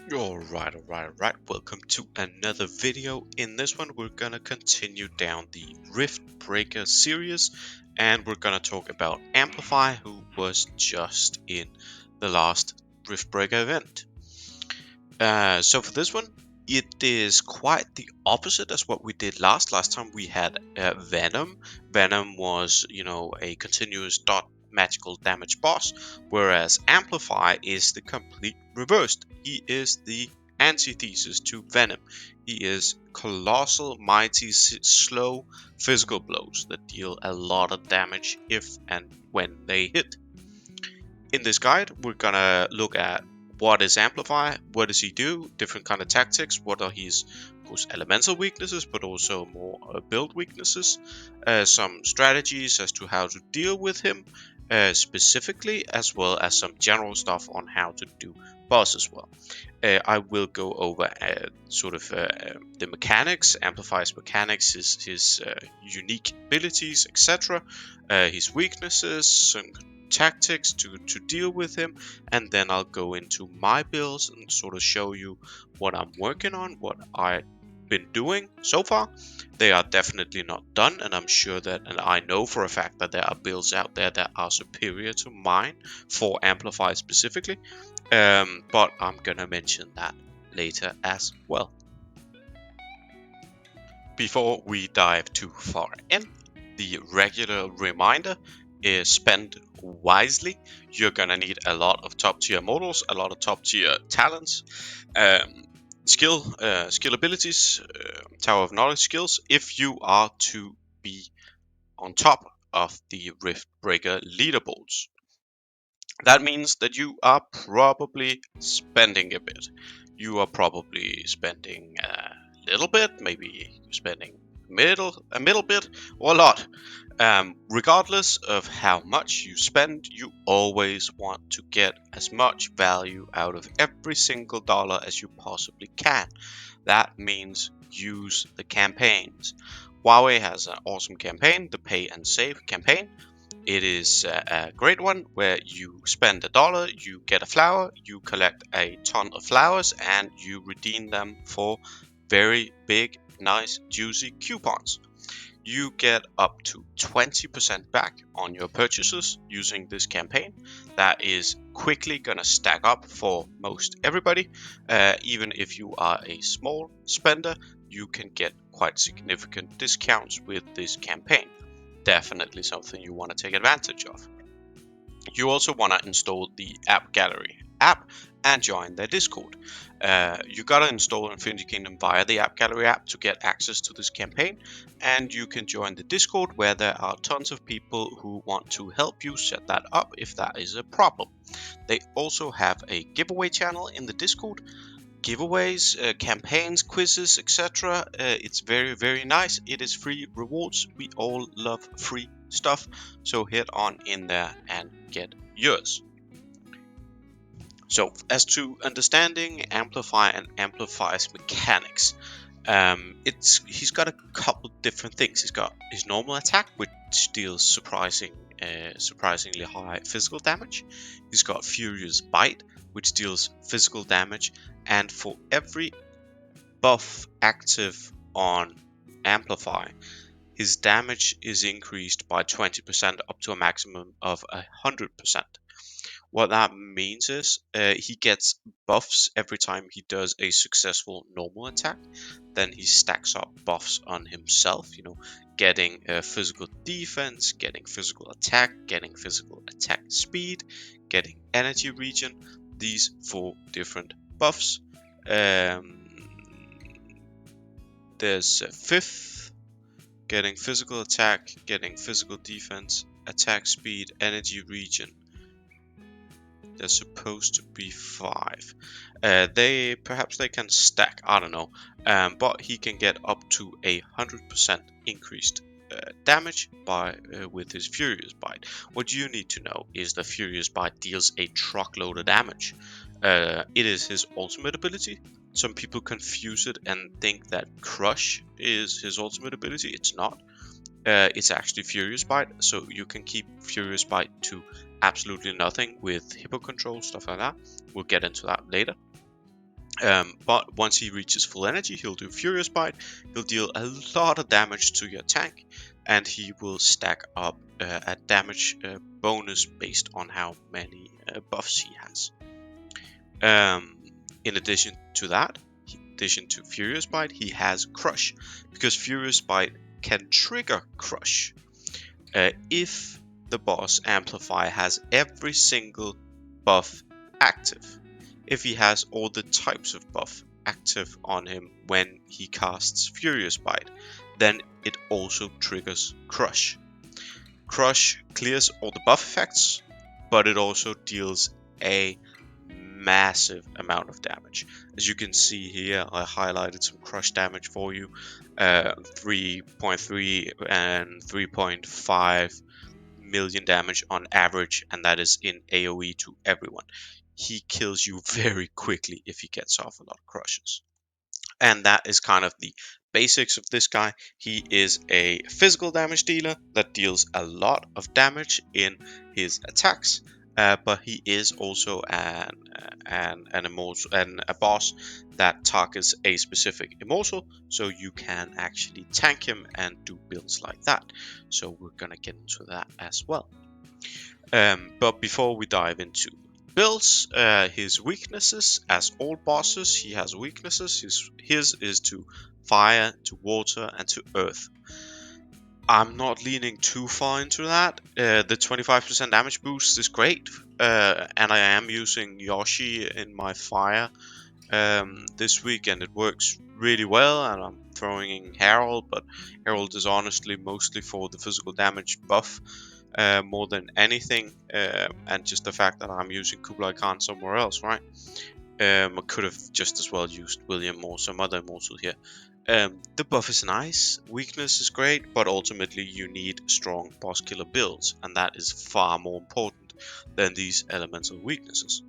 Alright. Welcome to another video. In this one, we're gonna continue down the Rift Breaker series, and we're gonna talk about Amplify, who was just in the last Rift Breaker event. So for this one, it is quite the opposite as what we did last. Last time we had Venom. Venom was, a continuous dot magical damage boss, whereas Amplify is the complete reverse. He is the antithesis to Venom. He is colossal, mighty, slow physical blows that deal a lot of damage if and when they hit. In this guide, we're gonna look at what is Amplify, what does he do, different kind of tactics, what are his elemental weaknesses, but also more build weaknesses, some strategies as to how to deal with him specifically, as well as some general stuff on how to do boss as well. I will go over the mechanics, Amplify's mechanics, his unique abilities, etc., his weaknesses, some tactics to deal with him, and then I'll go into my builds and sort of show you what I'm working on, what I've been doing so far. They are definitely not done, and I'm sure that, and I know for a fact that there are builds out there that are superior to mine for Amplify specifically, but I'm gonna mention that later as well. Before we dive too far in, the regular reminder is spend wisely. You're gonna need a lot of top tier models, a lot of top tier talents, skill abilities, Tower of Knowledge skills, if you are to be on top of the Rift Breaker leaderboards. That means that you are probably spending a bit. You are probably spending a little bit, maybe spending a middle bit, or a lot. Regardless of how much you spend, you always want to get as much value out of every single dollar as you possibly can. That means use the campaigns. Huawei has an awesome campaign, the Pay and Save campaign. It is a great one where you spend $1, you get a flower, you collect a ton of flowers, and you redeem them for very big, nice, juicy coupons. You get up to 20% back on your purchases using this campaign. That is quickly gonna stack up for most everybody. Even if you are a small spender, you can get quite significant discounts with this campaign. Definitely something you want to take advantage of. You also want to install the AppGallery app and join their Discord. You gotta install Infinity Kingdom via the AppGallery app to get access to this campaign, and you can join the Discord where there are tons of people who want to help you set that up if that is a problem. They also have a giveaway channel in the Discord. Giveaways, campaigns, quizzes, etc. It's very nice. It is free rewards. We all love free stuff, so head on in there and get yours. So as to understanding Amplify and Amplify's mechanics, he's got a couple different things. He's got his normal attack, which deals surprisingly high physical damage. He's got Furious Bite, which deals physical damage, and for every buff active on Amplify, his damage is increased by 20% up to a maximum of 100%. What that means is he gets buffs every time he does a successful normal attack. Then he stacks up buffs on himself, getting physical defense, getting physical attack, getting physical attack speed, getting energy regen. These 4 different buffs. There's a 5th, getting physical attack, getting physical defense, attack speed, energy regen. There's supposed to be 5. Perhaps they can stack, I don't know. But he can get up to 100% increased damage with his Furious Bite. What you need to know is the Furious Bite deals a truckload of damage. It is his ultimate ability. Some people confuse it and think that Crush is his ultimate ability. It's not. It's actually Furious Bite, so you can keep Furious Bite to absolutely nothing with hippo control, stuff like that. We'll get into that later. But once he reaches full energy, he'll do Furious Bite. He'll deal a lot of damage to your tank, and he will stack up a damage bonus based on how many buffs he has. In addition to that, in addition to Furious Bite, he has Crush, because Furious Bite can trigger Crush if the boss Amplify has every single buff active. If he has all the types of buff active on him when he casts Furious Bite, then it also triggers Crush. Crush clears all the buff effects, but it also deals a massive amount of damage. As you can see here, I highlighted some Crush damage for you. 3.3 and 3.5 million damage on average, and that is in AoE to everyone. He kills you very quickly if he gets off a lot of crushes. And that is kind of the basics of this guy. He is a physical damage dealer that deals a lot of damage in his attacks, but he is also a boss that targets a specific immortal, so you can actually tank him and do builds like that. So we're gonna get into that as well. But before we dive into builds, his weaknesses, as all bosses, he has weaknesses. His is to fire, to water, and to earth. I'm not leaning too far into that. The 25% damage boost is great, and I am using Yoshi in my fire this week, and it works really well. And I'm throwing in Harold, but Harold is honestly mostly for the physical damage buff. More than anything, and just the fact that I'm using Kublai Khan somewhere else, right? I could have just as well used William or some other immortal here. The buff is nice, weakness is great, but ultimately you need strong boss killer builds, and that is far more important than these elemental weaknesses.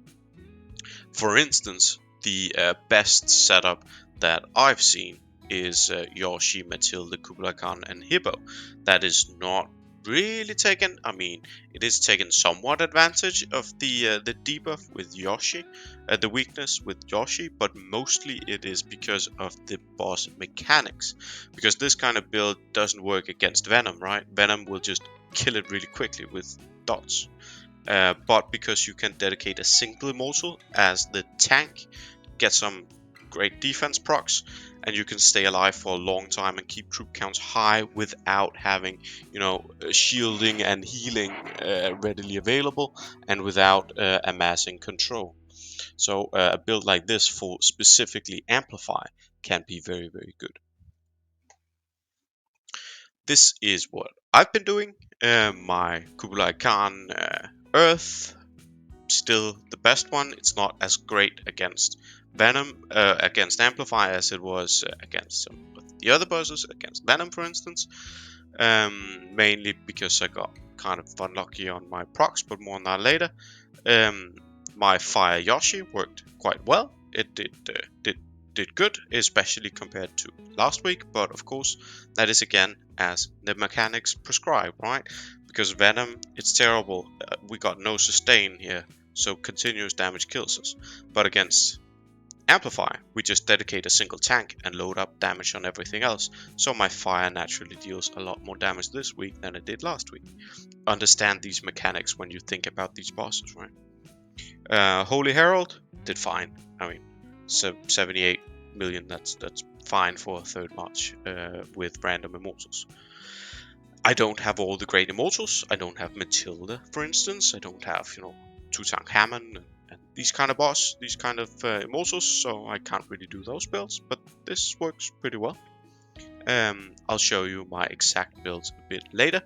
For instance, the best setup that I've seen is Yoshi, Matilda, Kublai Khan, and Hippo. That is not really taken. I mean, it is taken somewhat advantage of the debuff with Yoshi, the weakness with Yoshi, but mostly it is because of the boss mechanics. Because this kind of build doesn't work against Venom, right? Venom will just kill it really quickly with dots. But because you can dedicate a single immortal as the tank, get some great defense procs, and you can stay alive for a long time and keep troop counts high without having, shielding and healing readily available, and without amassing control. So a build like this for specifically Amplify can be very, very good. This is what I've been doing. My Kublai Khan Earth, still the best one. It's not as great against Venom, against Amplify as it was against some of the other bosses, against Venom, for instance. Mainly because I got kind of unlucky on my procs, but more on that later. My Fire Yoshi worked quite well. It did good, especially compared to last week, but of course that is again as the mechanics prescribe, right? Because Venom, it's terrible. We got no sustain here, so continuous damage kills us. But against Amplify, we just dedicate a single tank and load up damage on everything else, so my fire naturally deals a lot more damage this week than it did last week. Understand these mechanics when you think about these bosses, right? Holy Herald did fine. I mean, so 78 million, that's fine for a third match with random immortals. I don't have all the great immortals. I don't have Matilda, for instance. I don't have, Tutankhamun and these kind of boss, these kind of immortals, so I can't really do those builds, but this works pretty well. I'll show you my exact builds a bit later.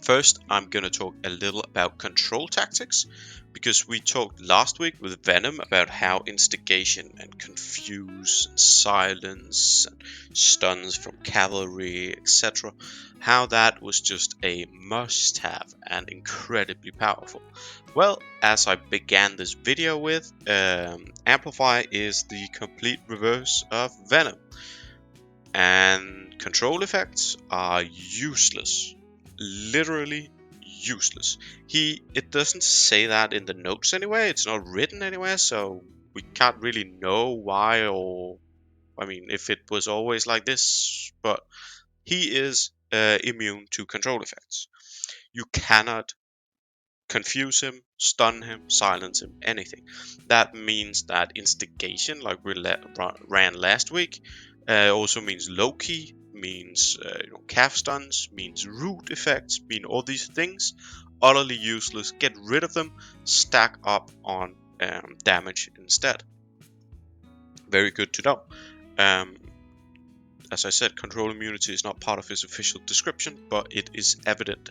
First, I'm gonna talk a little about control tactics, because we talked last week with Venom about how instigation and confuse and silence and stuns from cavalry, etc., how that was just a must-have and incredibly powerful. Well, as I began this video with, Amplify is the complete reverse of Venom, and control effects are useless. Literally useless. It doesn't say that in the notes anywhere. It's not written anywhere, so We can't really know why, or I mean, if it was always like this, but he is immune to control effects. You cannot confuse him, stun him, silence him, anything. That means that instigation, like we ran last week, also means low key, means calf stuns, means root effects, mean all these things. Utterly useless. Get rid of them. Stack up on damage instead. Very good to know. As I said, control immunity is not part of his official description, but it is evident.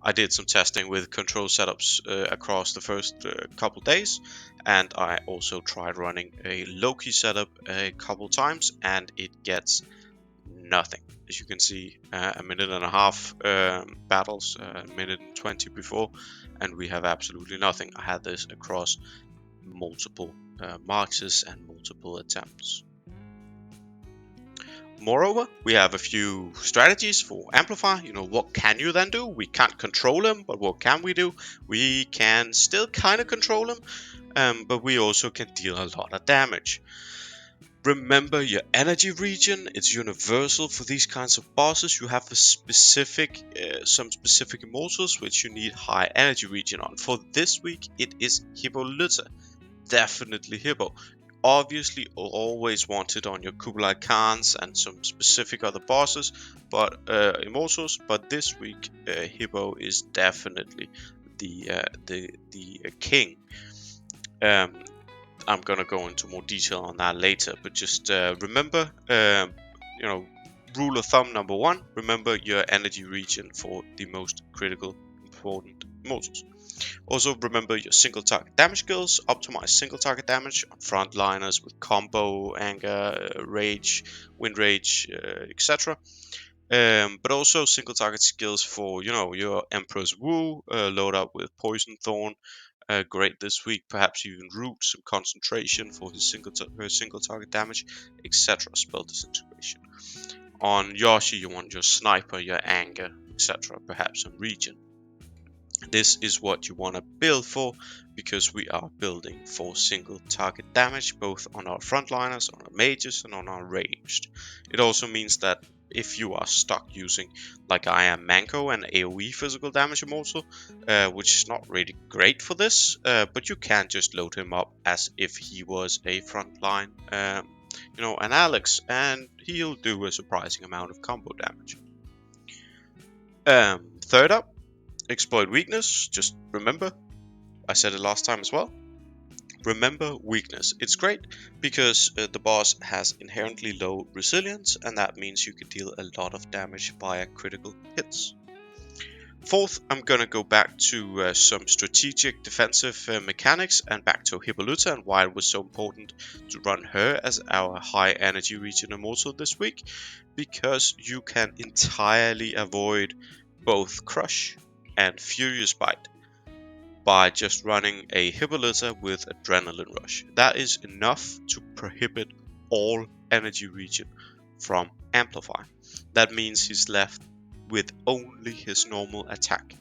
I did some testing with control setups across the first couple days, and I also tried running a low-key setup a couple times, and it gets nothing. As you can see, a minute and a half battles, a minute and 20 before, and we have absolutely nothing. I had this across multiple marches and multiple attempts. Moreover, we have a few strategies for Amplify. What can you then do? We can't control him, but what can we do? We can still kind of control him, but we also can deal a lot of damage. Remember your energy regen. It's universal for these kinds of bosses. You have some specific immortals which you need high energy regen on. For this week, it is Hippolyta. Definitely Hippo. Obviously always wanted on your Kublai Khans and some specific other bosses, but immortals. But this week, Hippo is definitely the king. I'm gonna go into more detail on that later, but just remember, rule of thumb number 1: remember your energy regen for the most critical, important immortals. Also remember your single target damage skills. Optimize single target damage on frontliners with combo, anger, rage, wind rage, etc. But also single target skills for your Emperor's Wu, load up with Poison Thorn, great this week. Perhaps even root, some concentration for his her single target damage, etc. Spell disintegration. On Yoshi, you want your sniper, your anger, etc. Perhaps some regen. This is what you want to build for, because we are building for single target damage both on our frontliners, on our mages, and on our ranged. It also means that if you are stuck using, like I am, Manko and AoE physical damage immortal, which is not really great for this, but you can just load him up as if he was a frontline, an Alex, and he'll do a surprising amount of combo damage. Third up, exploit weakness. Just remember, I said it last time as well. Remember weakness. It's great because the boss has inherently low resilience, and that means you can deal a lot of damage via critical hits. Fourth, I'm gonna go back to some strategic defensive mechanics and back to Hippolyta and why it was so important to run her as our high energy regen immortal this week, because you can entirely avoid both Crush and Furious Bite by just running a Hippolyta with Adrenaline Rush. That is enough to prohibit all energy regen from Amplify. That means he's left with only his normal attack.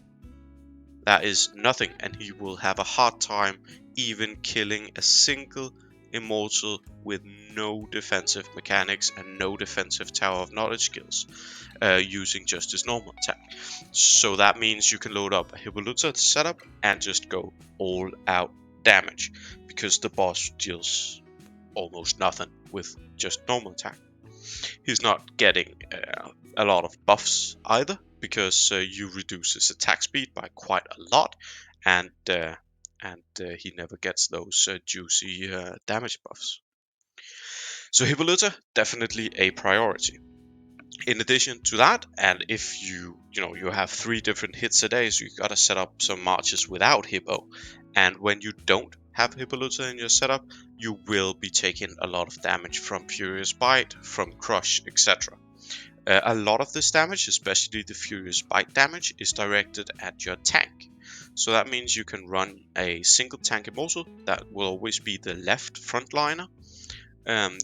That is nothing, and he will have a hard time even killing a single immortal with no defensive mechanics and no defensive Tower of Knowledge skills, using just his normal attack. So that means you can load up a Hippolyta setup and just go all out damage, because the boss deals almost nothing with just normal attack. He's not getting a lot of buffs either, because you reduce his attack speed by quite a lot, and he never gets those juicy damage buffs. So Hippolyta, definitely a priority. In addition to that, and if you have 3 different hits a day, so you gotta set up some marches without Hippo, and when you don't have Hippolyta in your setup, you will be taking a lot of damage from Furious Bite, from Crush, etc. A lot of this damage, especially the Furious Bite damage, is directed at your tank. So that means you can run a single tank immortal that will always be the left frontliner.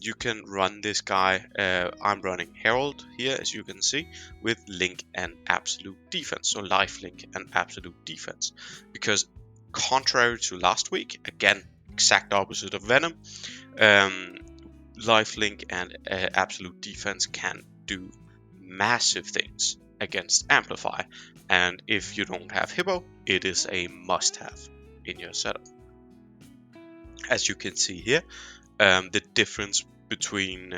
You can run this guy, I'm running Herald here, as you can see, with Link and Absolute Defense, so Life Link and Absolute Defense, because contrary to last week, again, exact opposite of Venom. Lifelink and Absolute Defense can do massive things against Amplify, and if you don't have Hippo, it is a must-have in your setup. As you can see here, the difference between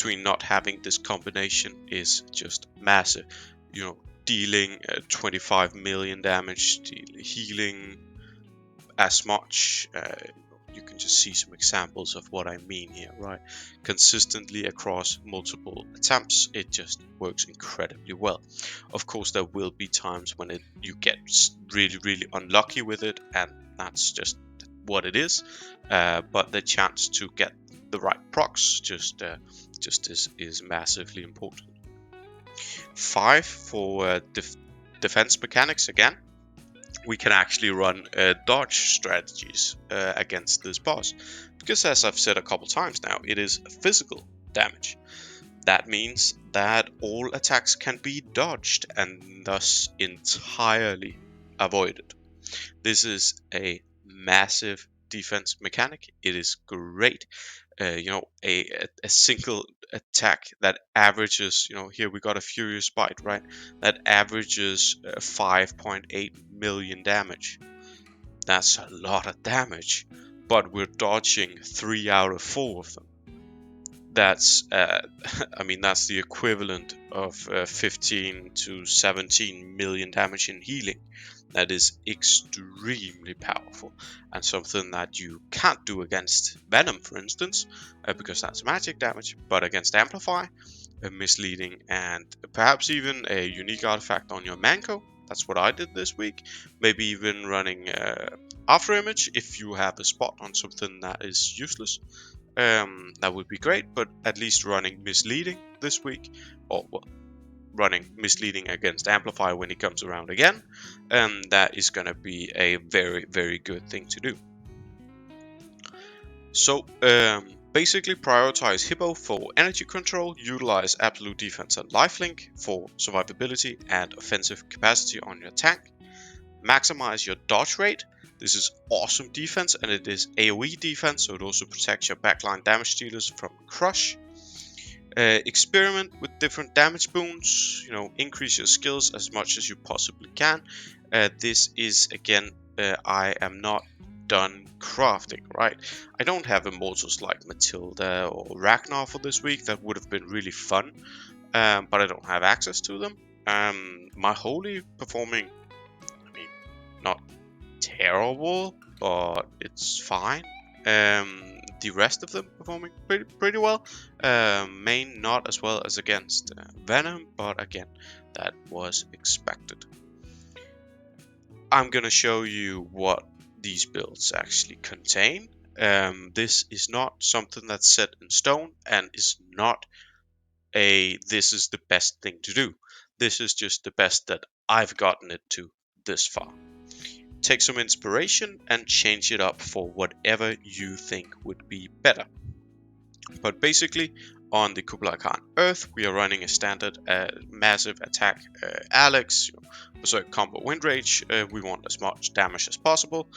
not having this combination is just massive. You know, dealing 25 million damage, healing as much. You can just see some examples of what I mean here, right? Consistently across multiple attempts, it just works incredibly well. Of course, there will be times when you get really unlucky with it, and that's just what it is. But the chance to get the right procs just is massively important. 5 for defense mechanics again. We can actually run dodge strategies against this boss, because as I've said a couple times now, it is physical damage. That means that all attacks can be dodged and thus entirely avoided. This is a massive defense mechanic. It is great. You know, a single attack that averages, you know, here we got a Furious Bite, right? That averages 5.8 million damage. That's a lot of damage, but we're dodging 3 out of 4 of them. That's, I mean, that's the equivalent of 15 to 17 million damage in healing. That is extremely powerful, and something that you can't do against Venom, for instance, because that's magic damage, but against Amplify, misleading, and perhaps even a unique artifact on your Manco. That's what I did this week. Maybe even running After Image if you have a spot on something that is useless. That would be great, but at least running misleading this week, or well, running misleading against Amplify when he comes around again, that is going to be a very good thing to do. So basically prioritize Hippo for energy control, utilize Absolute Defense and Lifelink for survivability and offensive capacity on your tank, maximize your dodge rate. This is awesome defense, and it is AoE defense, so it also protects your backline damage dealers from crush. Experiment with different damage boons, you know, increase your skills as much as you possibly can. This is again, I am not done crafting, right? I don't have immortals like Matilda or Ragnar for this week. That would have been really fun, but I don't have access to them. My Holy performing, I mean, not terrible, but it's fine. The rest of them performing pretty well. Main not as well as against Venom, but again, that was expected. I'm gonna show you what these builds actually contain. This is not something that's set in stone, and is not this is the best thing to do. This is just the best that I've gotten it to this far. Take some inspiration and change it up for whatever you think would be better. But basically, on the Kublai Khan Earth, we are running a standard massive attack Alex, Berserk combo wind rage. We want as much damage as possible.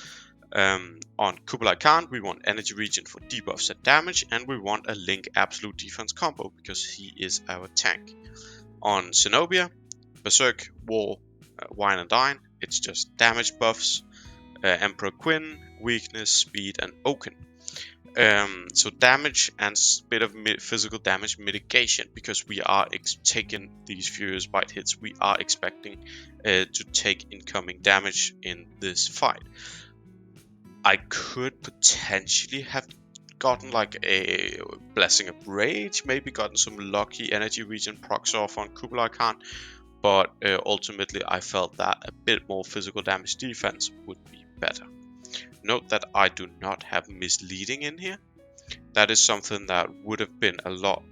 On Kublai Khan, we want energy regen for debuffs and damage, and we want a Link Absolute Defense combo because he is our tank. On Zenobia, Berserk, War, Wine and Dine, it's just damage buffs, Emperor Quinn, weakness, speed, and Oaken. So damage and a bit of physical damage mitigation, because we are taking these Furious Bite hits. We are expecting to take incoming damage in this fight. I could potentially have gotten like a Blessing of Rage, maybe gotten some lucky energy regen procs off on Kublai Khan, but ultimately I felt that a bit more physical damage defense would be better. Note that I do not have misleading in here. That is something that would have been a lot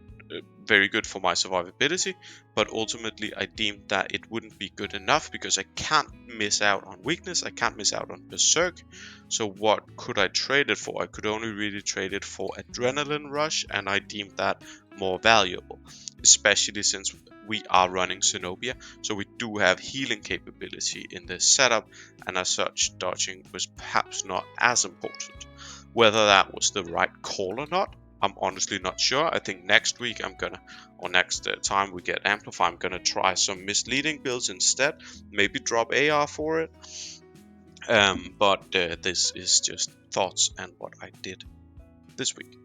very good for my survivability, but ultimately I deemed that it wouldn't be good enough because I can't miss out on weakness, I can't miss out on Berserk. So what could I trade it for? I could only really trade it for Adrenaline Rush, and I deemed that more valuable, especially since we are running Zenobia, so we do have healing capability in this setup, and as such dodging was perhaps not as important. Whether that was the right call or not, I'm honestly not sure. I think next week next time we get Amplify, I'm gonna try some misleading builds instead. Maybe drop AR for it. But this is just thoughts and what I did this week.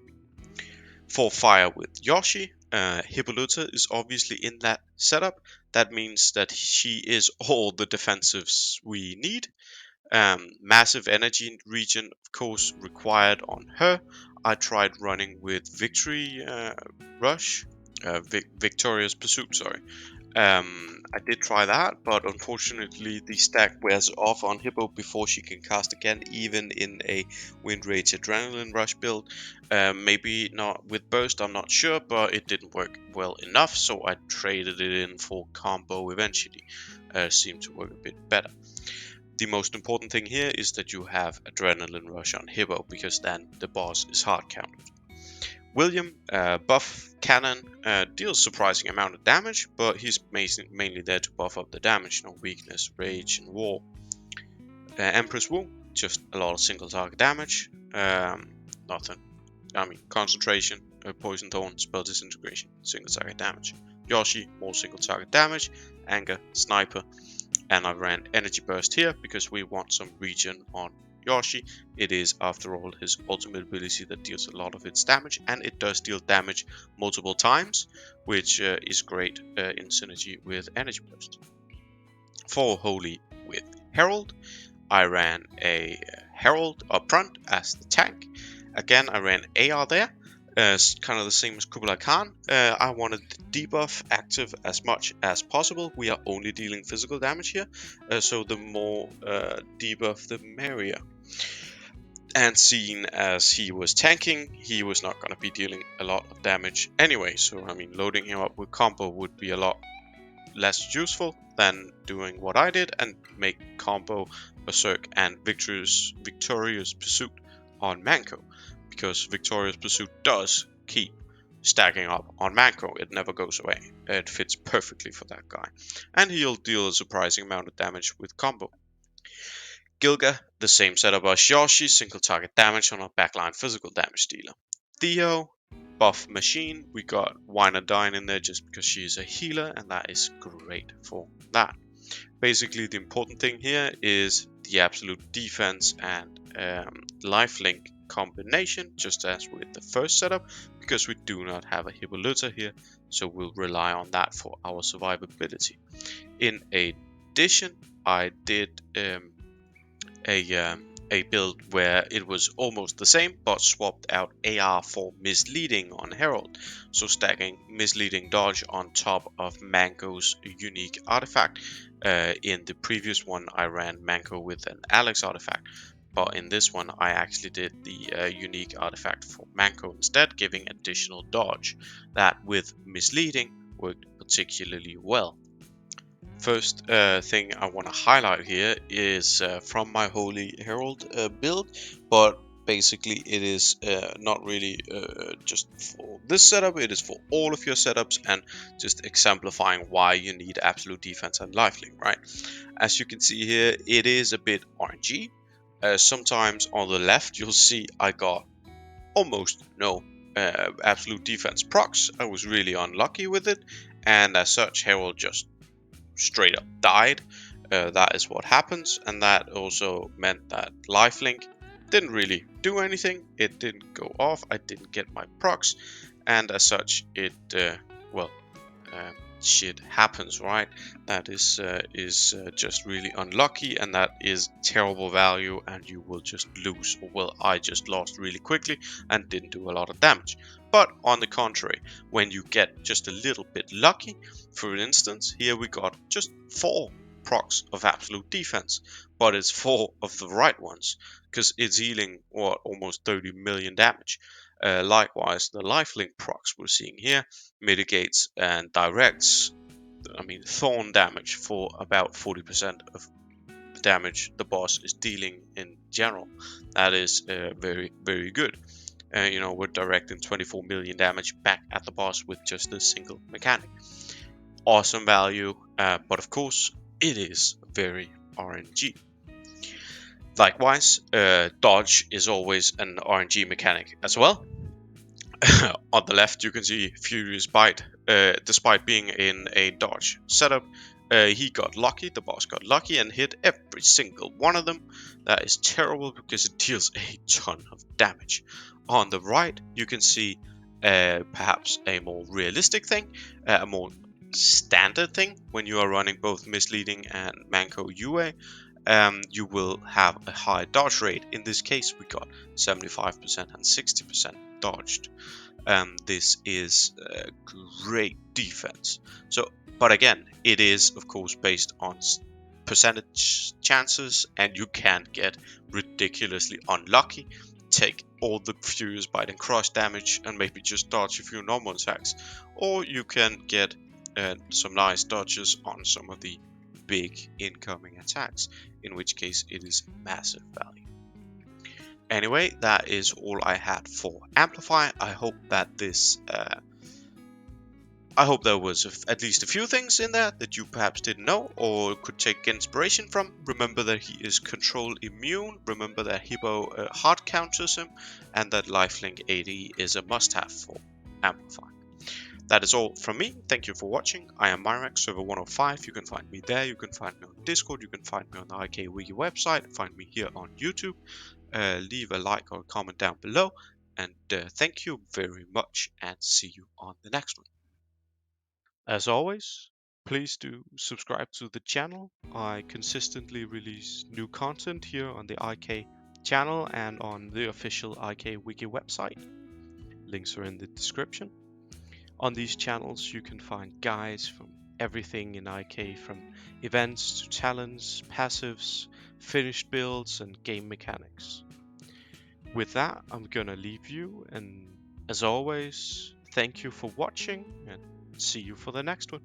For Fire with Yoshi, Hippolyta is obviously in that setup. That means that she is all the defensives we need. Massive energy region, of course, required on her. I tried running with Victory Rush, Victorious Pursuit, sorry. I did try that, but unfortunately the stack wears off on Hippo before she can cast again, even in a Wind Rage Adrenaline Rush build. Maybe not with Burst, I'm not sure, but it didn't work well enough, so I traded it in for Combo eventually. Seemed to work a bit better. The most important thing here is that you have Adrenaline Rush on Hippo, because then the boss is hard countered. William, buff cannon, deals surprising amount of damage, but he's mainly there to buff up the damage, no weakness, rage, and war. Empress Wu, just a lot of single target damage, nothing. I mean, concentration, poison thorn, spell disintegration, single target damage. Yoshi, more single target damage, anger, sniper, and I ran energy burst here because we want some regen on Yoshi. It is, after all, his ultimate ability that deals a lot of its damage, and it does deal damage multiple times, which is great in synergy with energy burst. For Holy with Herald, I ran a Herald up front as the tank. Again, I ran AR there. Kind of the same as Kublai Khan. I wanted the debuff active as much as possible. We are only dealing physical damage here, so the more debuff, the merrier. And seeing as he was tanking, he was not going to be dealing a lot of damage anyway. So, I mean, loading him up with combo would be a lot less useful than doing what I did and make combo Berserk and Victorious Pursuit on Manko. Because Victorious Pursuit does keep stacking up on Manko. It never goes away. It fits perfectly for that guy. And he'll deal a surprising amount of damage with combo. Gilga, the same setup as Yoshi, single target damage on a backline physical damage dealer. Theo, buff machine. We got Wine and Dine in there just because she is a healer, and that is great for that. Basically, the important thing here is the absolute defense and lifelink combination, just as with the first setup, because we do not have a Hippolyta here, so we'll rely on that for our survivability. In addition, I did a build where it was almost the same, but swapped out AR for Misleading on Herald, so stacking Misleading Dodge on top of Manko's unique artifact. In the previous one, I ran Manko with an Alex artifact, but in this one, I actually did the unique artifact for Manko instead, giving additional dodge. That with Misleading worked particularly well. First thing I want to highlight here is from my Holy Herald build, but basically it is not really just for this setup, it is for all of your setups, and just exemplifying why you need absolute defense and lifelink, right? As you can see here, it is a bit RNG. Sometimes on the left you'll see I got almost no absolute defense procs. I was really unlucky with it, and as such Herald just straight up died. That is what happens, and that also meant that lifelink didn't really do anything. It didn't go off. I didn't get my procs, and as such, it shit happens, right? That is just really unlucky, and that is terrible value, and you will just lose. Well, I just lost really quickly and didn't do a lot of damage. But on the contrary, when you get just a little bit lucky, for instance, here we got just 4 procs of absolute defense, but it's 4 of the right ones, because it's healing almost 30 million damage. Likewise, the lifelink procs we're seeing here mitigates and directs, thorn damage for about 40% of the damage the boss is dealing in general. That is very, very good. We're directing 24 million damage back at the boss with just a single mechanic. Awesome value, but of course, it is very RNG. Likewise, dodge is always an RNG mechanic as well. On the left, you can see Furious Bite. Despite being in a dodge setup, he got lucky, the boss got lucky and hit every single one of them. That is terrible because it deals a ton of damage. On the right, you can see perhaps a more realistic thing, a more standard thing when you are running both Misleading and Manco UA. You will have a high dodge rate. In this case, we got 75% and 60% dodged. This is great defense. So, but again, it is of course based on percentage chances, and you can get ridiculously unlucky, take all the Furious Bite and Crush damage, and maybe just dodge a few normal attacks, or you can get some nice dodges on some of the big incoming attacks, in which case it is massive value. Anyway, that is all I had for Amplify. I hope that I hope there was at least a few things in there that you perhaps didn't know or could take inspiration from. Remember that he is control immune. Remember that Hippo hard counters him, and that Lifelink 80 is a must-have for Amplify. That is all from me. Thank you for watching. I am Myrax, server 105. You can find me there. You can find me on Discord. You can find me on the IK Wiki website. Find me here on YouTube. Leave a like or a comment down below. And thank you very much, and see you on the next one. As always, please do subscribe to the channel. I consistently release new content here on the IK channel and on the official IK Wiki website. Links are in the description. On these channels, you can find guides from everything in IK, from events to talents, passives, finished builds, and game mechanics. With that, I'm gonna leave you, and as always, thank you for watching, and see you for the next one.